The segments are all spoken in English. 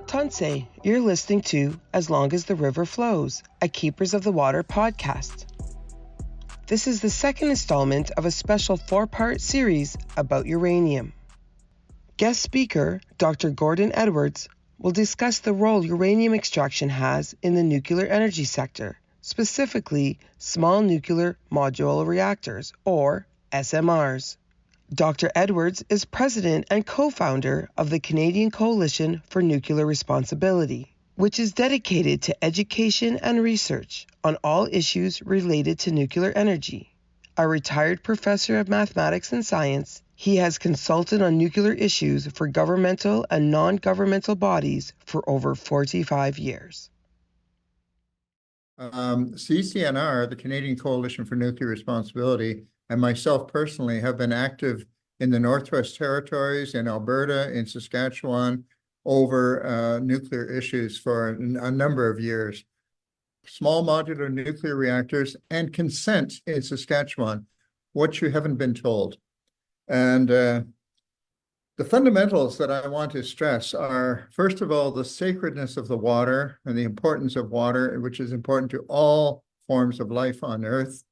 Conse, you're listening to As Long as the River Flows, a Keepers of the Water podcast. This is the second installment of a special 4-part series about uranium. Guest speaker, Dr. Gordon Edwards, will discuss the role uranium extraction has in the nuclear energy sector, specifically small nuclear modular reactors, or SMRs. Dr. Edwards is president and co-founder of the Canadian Coalition for Nuclear Responsibility, which is dedicated to education and research on all issues related to nuclear energy. A retired professor of mathematics and science, he has consulted on nuclear issues for governmental and non-governmental bodies for over 45 years. CCNR, the Canadian Coalition for Nuclear Responsibility, and myself personally have been active in the Northwest Territories, in Alberta, in Saskatchewan, over nuclear issues for a number of years. Small modular nuclear reactors and consent in Saskatchewan, what you haven't been told. And the fundamentals that I want to stress are, first of all, the sacredness of the water and the importance of water, which is important to all forms of life on Earth.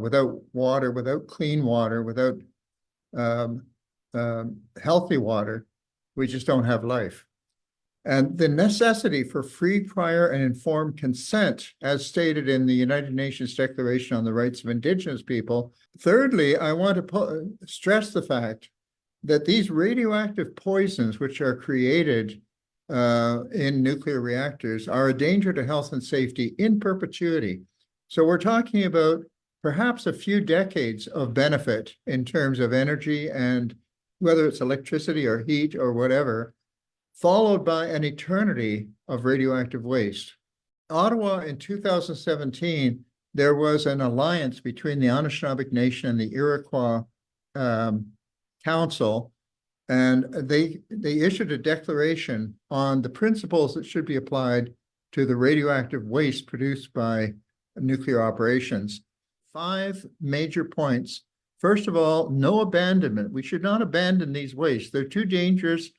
Without water, without clean water, without healthy water, we just don't have life. And the necessity for free, prior, and informed consent, as stated in the United Nations Declaration on the Rights of Indigenous People. Thirdly, I want to stress the fact that these radioactive poisons, which are created in nuclear reactors, are a danger to health and safety in perpetuity. So we're talking about perhaps a few decades of benefit in terms of energy and whether it's electricity or heat or whatever, followed by an eternity of radioactive waste. Ottawa in 2017, there was an alliance between the Anishinaabe Nation and the Iroquois Council, and they issued a declaration on the principles that should be applied to the radioactive waste produced by nuclear operations. 5 major points. First of all, no abandonment. We should not abandon these wastes. They're too dangerous.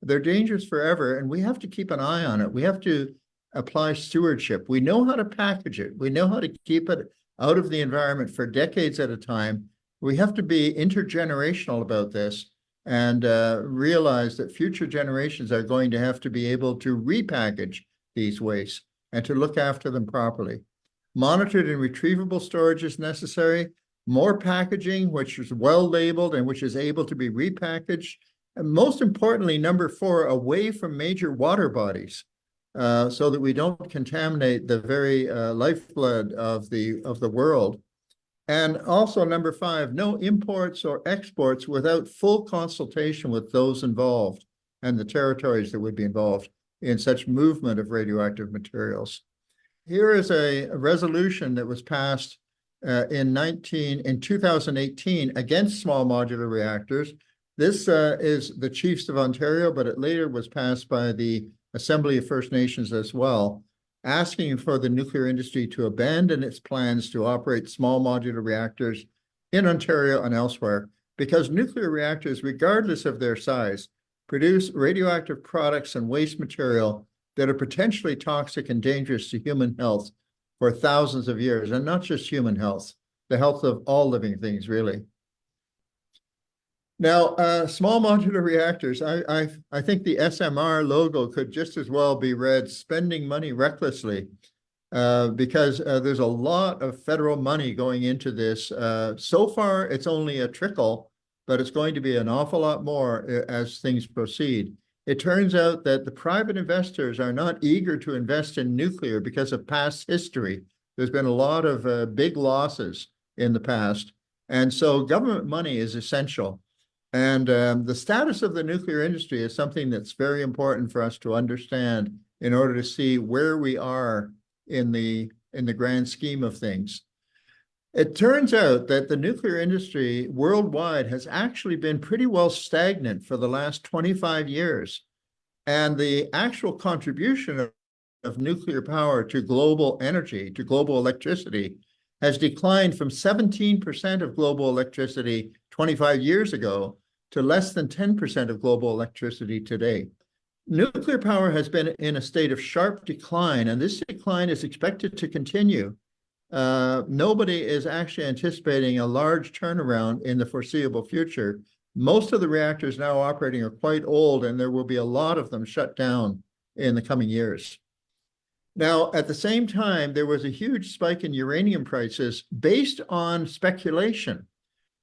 They're dangerous forever, and we have to keep an eye on it. We have to apply stewardship. We know how to package it. We know how to keep it out of the environment for decades at a time. We have to be intergenerational about this and realize that future generations are going to have to be able to repackage these wastes and to look after them properly. Monitored and retrievable storage is necessary. More packaging, which is well labeled and which is able to be repackaged. And most importantly, number 4, away from major water bodies, so that we don't contaminate the very lifeblood of the world. And also number 5, no imports or exports without full consultation with those involved and the territories that would be involved in such movement of radioactive materials. Here is a resolution that was passed in 2018 against small modular reactors. This is the Chiefs of Ontario, but it later was passed by the Assembly of First Nations as well, asking for the nuclear industry to abandon its plans to operate small modular reactors in Ontario and elsewhere, because nuclear reactors, regardless of their size, produce radioactive products and waste material that are potentially toxic and dangerous to human health for thousands of years, and not just human health, the health of all living things, really. Now, small modular reactors, I think the SMR logo could just as well be read spending money recklessly, because there's a lot of federal money going into this. So far, it's only a trickle, but it's going to be an awful lot more as things proceed. It turns out that the private investors are not eager to invest in nuclear because of past history. There's been a lot of big losses in the past. And so government money is essential. And the status of the nuclear industry is something that's very important for us to understand in order to see where we are in the grand scheme of things. It turns out that the nuclear industry worldwide has actually been pretty well stagnant for the last 25 years. And the actual contribution of nuclear power to global energy, to global electricity, has declined from 17% of global electricity 25 years ago to less than 10% of global electricity today. nuclear power has been in a state of sharp decline, and this decline is expected to continue. Nobody is actually anticipating a large turnaround in the foreseeable future. Most of the reactors now operating are quite old, and there will be a lot of them shut down in the coming years. Now, at the same time, there was a huge spike in uranium prices based on speculation.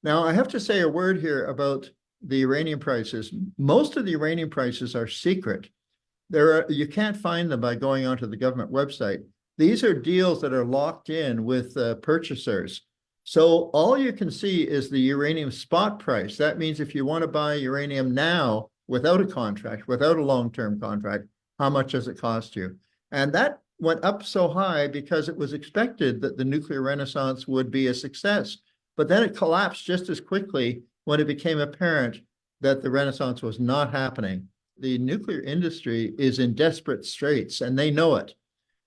Now, I have to say a word here about the uranium prices. Most of the uranium prices are secret. You can't find them by going onto the government website. These are deals that are locked in with purchasers. So all you can see is the uranium spot price. That means if you want to buy uranium now without a contract, without a long-term contract, how much does it cost you? And that went up so high because it was expected that the nuclear renaissance would be a success. But then it collapsed just as quickly when it became apparent that the renaissance was not happening. The nuclear industry is in desperate straits, and they know it.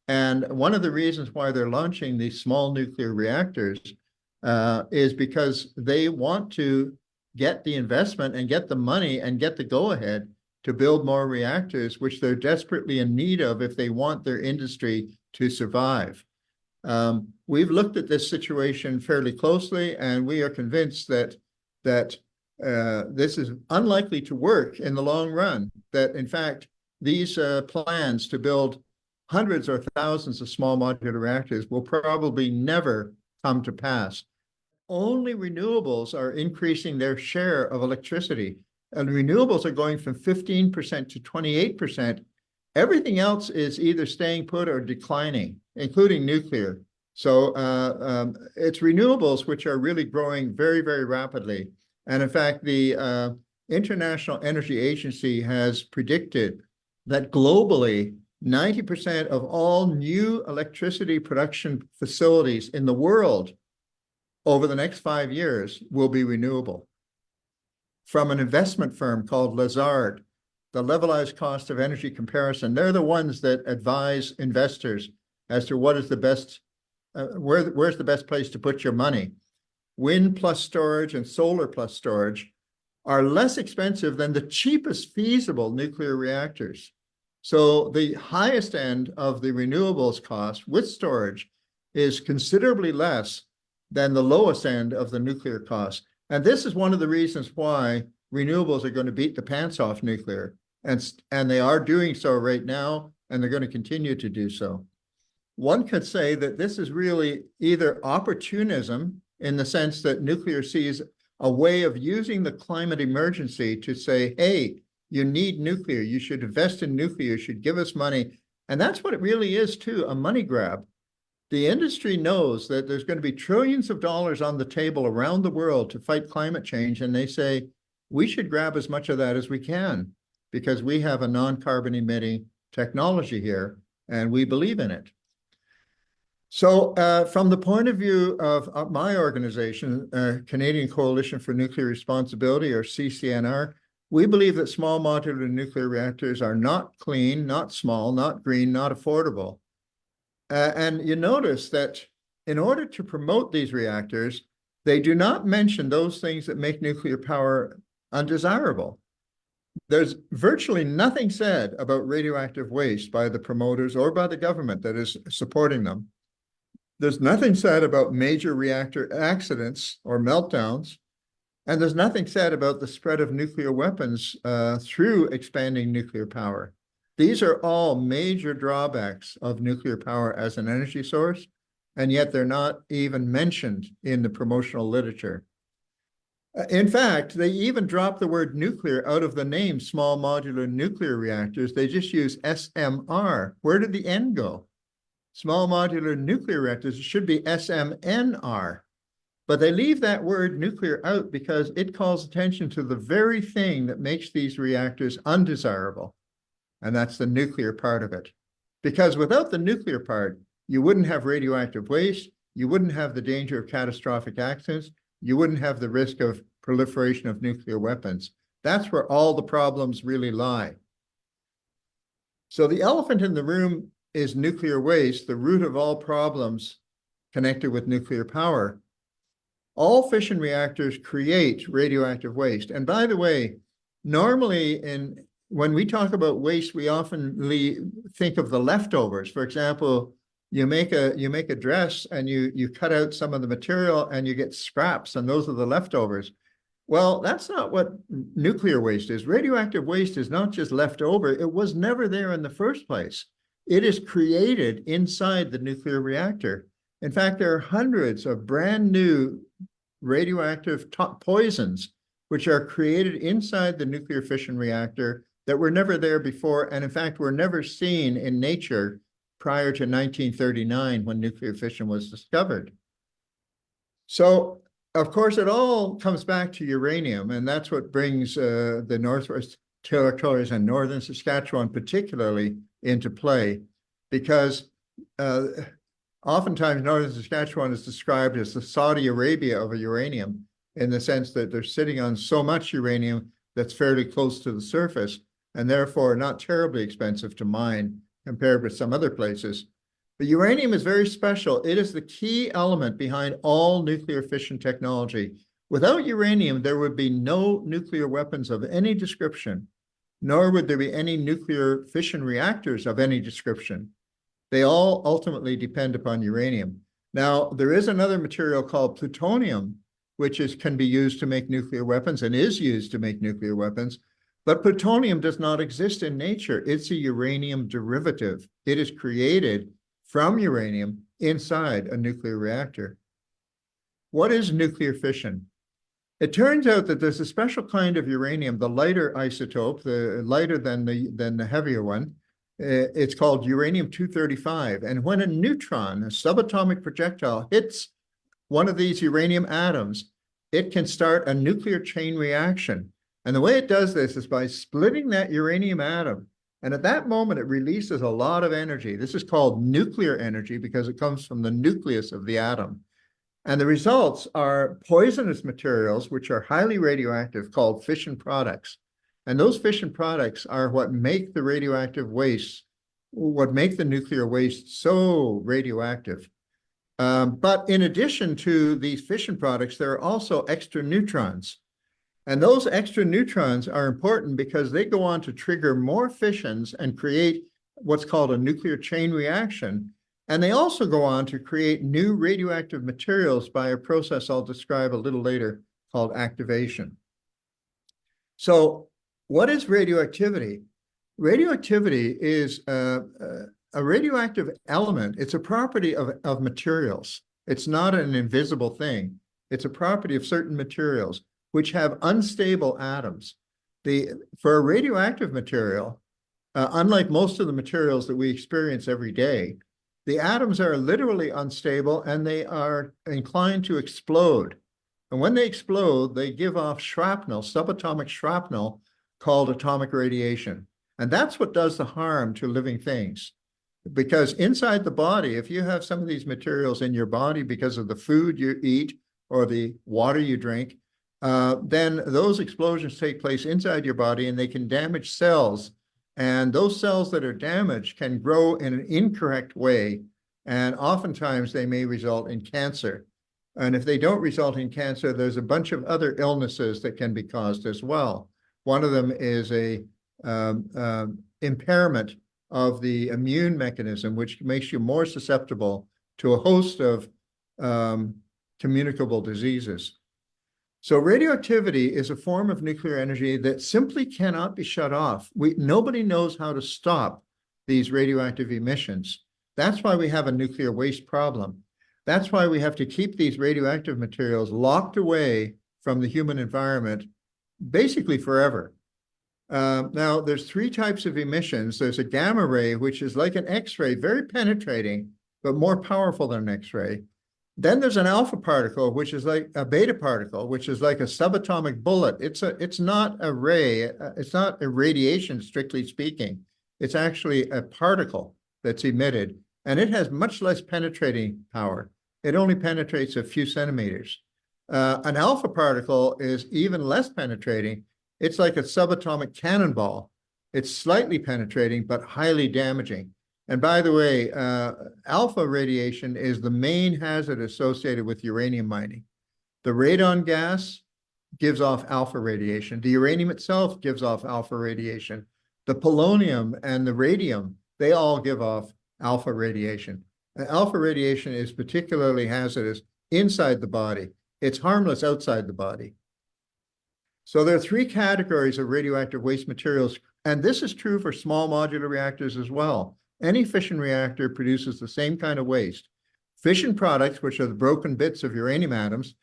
And one of the reasons why they're launching these small nuclear reactors is because they want to get the investment and get the money and get the go-ahead to build more reactors, which they're desperately in need of if they want their industry to survive. We've looked at this situation fairly closely, and we are convinced that this is unlikely to work in the long run, that in fact, these plans to build hundreds or thousands of small modular reactors will probably never come to pass. Only renewables are increasing their share of electricity, and renewables are going from 15% to 28%. Everything else is either staying put or declining, including nuclear. So it's renewables which are really growing very, very rapidly. And in fact, the International Energy Agency has predicted that globally, 90% of all new electricity production facilities in the world over the next 5 years will be renewable. From an investment firm called Lazard, the levelized cost of energy comparison, they're the ones that advise investors as to what is the best, where's the best place to put your money. Wind plus storage and solar plus storage are less expensive than the cheapest feasible nuclear reactors. So the highest end of the renewables cost with storage is considerably less than the lowest end of the nuclear cost. And this is one of the reasons why renewables are going to beat the pants off nuclear. And they are doing so right now, and they're going to continue to do so. One could say that this is really either opportunism in the sense that nuclear sees a way of using the climate emergency to say, hey, you need nuclear, you should invest in nuclear, you should give us money. And that's what it really is too, a money grab. The industry knows that there's going to be trillions of dollars on the table around the world to fight climate change. And they say, we should grab as much of that as we can because we have a non-carbon emitting technology here and we believe in it. So from the point of view of my organization, Canadian Coalition for Nuclear Responsibility, or CCNR, we believe that small modular nuclear reactors are not clean, not small, not green, not affordable. And you notice that in order to promote these reactors, they do not mention those things that make nuclear power undesirable. There's virtually nothing said about radioactive waste by the promoters or by the government that is supporting them. There's nothing said about major reactor accidents or meltdowns, and there's nothing said about the spread of nuclear weapons through expanding nuclear power. These are all major drawbacks of nuclear power as an energy source, and yet they're not even mentioned in the promotional literature. In fact, they even dropped the word nuclear out of the name small modular nuclear reactors. They just use SMR. Where did the N go? Small modular nuclear reactors should be SMNR. But they leave that word nuclear out because it calls attention to the very thing that makes these reactors undesirable. And that's the nuclear part of it. Because without the nuclear part, you wouldn't have radioactive waste, you wouldn't have the danger of catastrophic accidents, you wouldn't have the risk of proliferation of nuclear weapons. That's where all the problems really lie. So the elephant in the room is nuclear waste, the root of all problems connected with nuclear power. All fission reactors create radioactive waste. And by the way, normally when we talk about waste, we often think of the leftovers. For example, you make a dress and you cut out some of the material and you get scraps, and those are the leftovers. Well, that's not what nuclear waste is. Radioactive waste is not just left over. It was never there in the first place. It is created inside the nuclear reactor. In fact, there are hundreds of brand new radioactive poisons which are created inside the nuclear fission reactor that were never there before, and in fact were never seen in nature prior to 1939 when nuclear fission was discovered. So, of course, it all comes back to uranium, and that's what brings the Northwest Territories and Northern Saskatchewan particularly into play, because oftentimes Northern Saskatchewan is described as the Saudi Arabia of uranium, in the sense that they're sitting on so much uranium that's fairly close to the surface, and therefore not terribly expensive to mine compared with some other places. But uranium is very special. It is the key element behind all nuclear fission technology. Without uranium, there would be no nuclear weapons of any description, nor would there be any nuclear fission reactors of any description. They all ultimately depend upon uranium. Now, there is another material called plutonium, which can be used to make nuclear weapons and is used to make nuclear weapons. But plutonium does not exist in nature. It's a uranium derivative. It is created from uranium inside a nuclear reactor. What is nuclear fission? It turns out that there's a special kind of uranium, the lighter isotope, the lighter than the heavier one. It's called uranium-235. And when a neutron, a subatomic projectile, hits one of these uranium atoms, it can start a nuclear chain reaction. And the way it does this is by splitting that uranium atom. And at that moment, it releases a lot of energy. This is called nuclear energy because it comes from the nucleus of the atom. And the results are poisonous materials, which are highly radioactive, called fission products. And those fission products are what make the radioactive waste, what make the nuclear waste so radioactive. But in addition to these fission products, there are also extra neutrons. And those extra neutrons are important because they go on to trigger more fissions and create what's called a nuclear chain reaction. And they also go on to create new radioactive materials by a process I'll describe a little later called activation. So what is radioactivity? Radioactivity is a radioactive element. It's a property of materials. It's not an invisible thing. It's a property of certain materials which have unstable atoms. For a radioactive material, unlike most of the materials that we experience every day, the atoms are literally unstable and they are inclined to explode. And when they explode, they give off shrapnel, subatomic shrapnel, called atomic radiation. And that's what does the harm to living things. Because inside the body, if you have some of these materials in your body because of the food you eat or the water you drink, then those explosions take place inside your body and they can damage cells. And those cells that are damaged can grow in an incorrect way. And oftentimes they may result in cancer. And if they don't result in cancer, there's a bunch of other illnesses that can be caused as well. One of them is a impairment of the immune mechanism, which makes you more susceptible to a host of communicable diseases. So radioactivity is a form of nuclear energy that simply cannot be shut off. Nobody knows how to stop these radioactive emissions. That's why we have a nuclear waste problem. That's why we have to keep these radioactive materials locked away from the human environment basically forever. Now, there's three types of emissions. There's a gamma ray, which is like an X-ray, very penetrating, but more powerful than an X-ray. Then there's an alpha particle, which is like a beta particle, which is like a subatomic bullet. It's not a ray. It's not a radiation, strictly speaking. It's actually a particle that's emitted, and it has much less penetrating power. It only penetrates a few centimeters. An alpha particle is even less penetrating. It's like a subatomic cannonball. It's slightly penetrating, but highly damaging. And by the way, alpha radiation is the main hazard associated with uranium mining. The radon gas gives off alpha radiation. The uranium itself gives off alpha radiation. The polonium and the radium, they all give off alpha radiation. Alpha radiation is particularly hazardous inside the body. It's harmless outside the body. So there are three categories of radioactive waste materials, and this is true for small modular reactors as well. Any fission reactor produces the same kind of waste. Fission products, which are the broken bits of uranium atoms.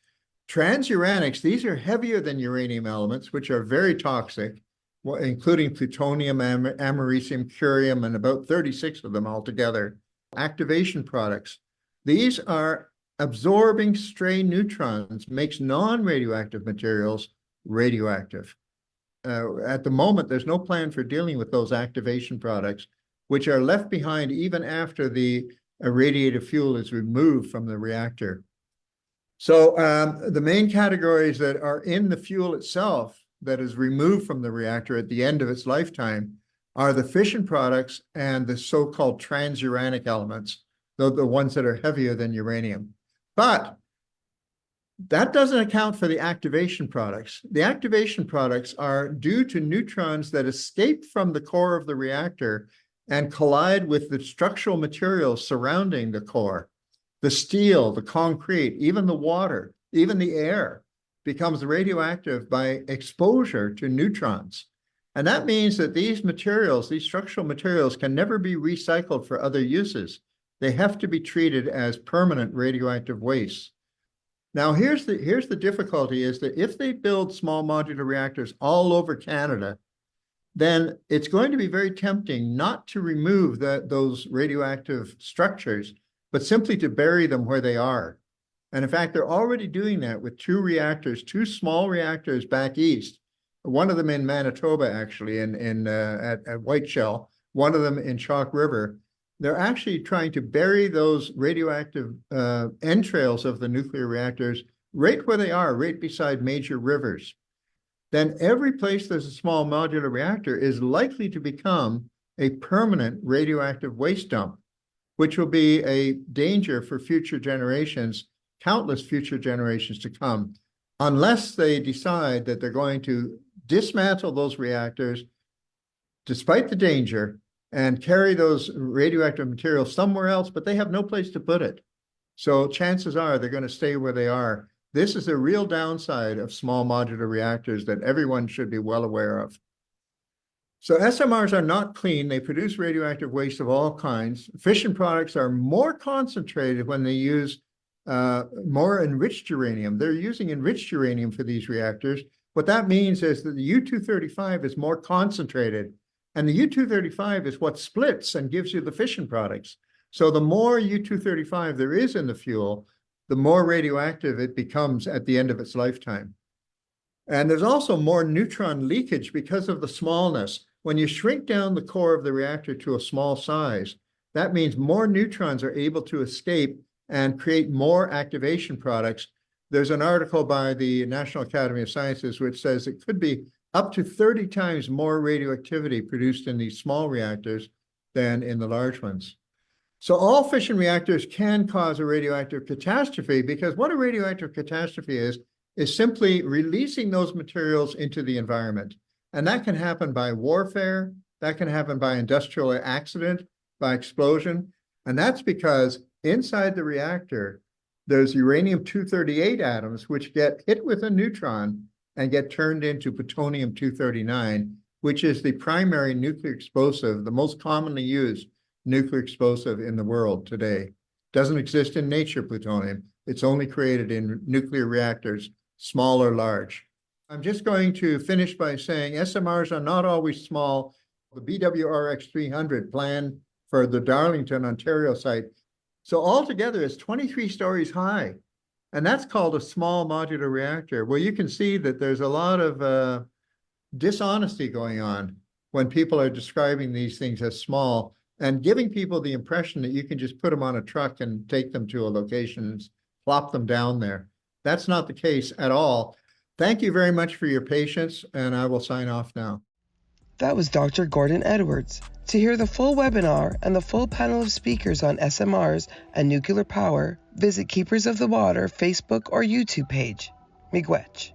Transuranics, these are heavier than uranium elements, which are very toxic, including plutonium, americium, curium, and about 36 of them altogether. Activation products. These are absorbing stray neutrons, makes non-radioactive materials radioactive. At the moment, there's no plan for dealing with those activation products, which are left behind even after the irradiated fuel is removed from the reactor. So the main categories that are in the fuel itself that is removed from the reactor at the end of its lifetime are the fission products and the so-called transuranic elements, the ones that are heavier than uranium. But that doesn't account for the activation products. The activation products are due to neutrons that escape from the core of the reactor and collide with the structural materials surrounding the core. The steel, the concrete, even the water, even the air becomes radioactive by exposure to neutrons. And that means that these materials, these structural materials, can never be recycled for other uses. They have to be treated as permanent radioactive waste. Now, here's the difficulty is that if they build small modular reactors all over Canada, then it's going to be very tempting not to remove those radioactive structures, but simply to bury them where they are. And in fact, they're already doing that with two small reactors back east, one of them in Manitoba, actually, at Whiteshell, one of them in Chalk River. They're actually trying to bury those radioactive entrails of the nuclear reactors right where they are, right beside major rivers. Then every place there's a small modular reactor is likely to become a permanent radioactive waste dump, which will be a danger for future generations, countless future generations to come, unless they decide that they're going to dismantle those reactors, despite the danger, and carry those radioactive materials somewhere else, but they have no place to put it. So chances are they're going to stay where they are. This is a real downside of small modular reactors that everyone should be well aware of. So SMRs are not clean. They produce radioactive waste of all kinds. Fission products are more concentrated when they use more enriched uranium. They're using enriched uranium for these reactors. What that means is that the U-235 is more concentrated. And the U-235 is what splits and gives you the fission products. So the more U-235 there is in the fuel, the more radioactive it becomes at the end of its lifetime. And there's also more neutron leakage because of the smallness. When you shrink down the core of the reactor to a small size, that means more neutrons are able to escape and create more activation products. There's an article by the National Academy of Sciences which says it could be up to 30 times more radioactivity produced in these small reactors than in the large ones. So all fission reactors can cause a radioactive catastrophe, because what a radioactive catastrophe is simply releasing those materials into the environment. And that can happen by warfare, that can happen by industrial accident, by explosion. And that's because inside the reactor, there's uranium-238 atoms which get hit with a neutron and get turned into plutonium-239, which is the primary nuclear explosive, the most commonly used nuclear explosive in the world today. Doesn't exist in nature, plutonium. It's only created in nuclear reactors, small or large. I'm just going to finish by saying SMRs are not always small. The BWRX-300 planned for the Darlington, Ontario site, so altogether it's 23 stories high. And that's called a small modular reactor. Well, you can see that there's a lot of dishonesty going on when people are describing these things as small and giving people the impression that you can just put them on a truck and take them to a location and plop them down there. That's not the case at all. Thank you very much for your patience, and I will sign off now. That was Dr. Gordon Edwards. To hear the full webinar and the full panel of speakers on SMRs and nuclear power, visit Keepers of the Water Facebook or YouTube page. Miigwech.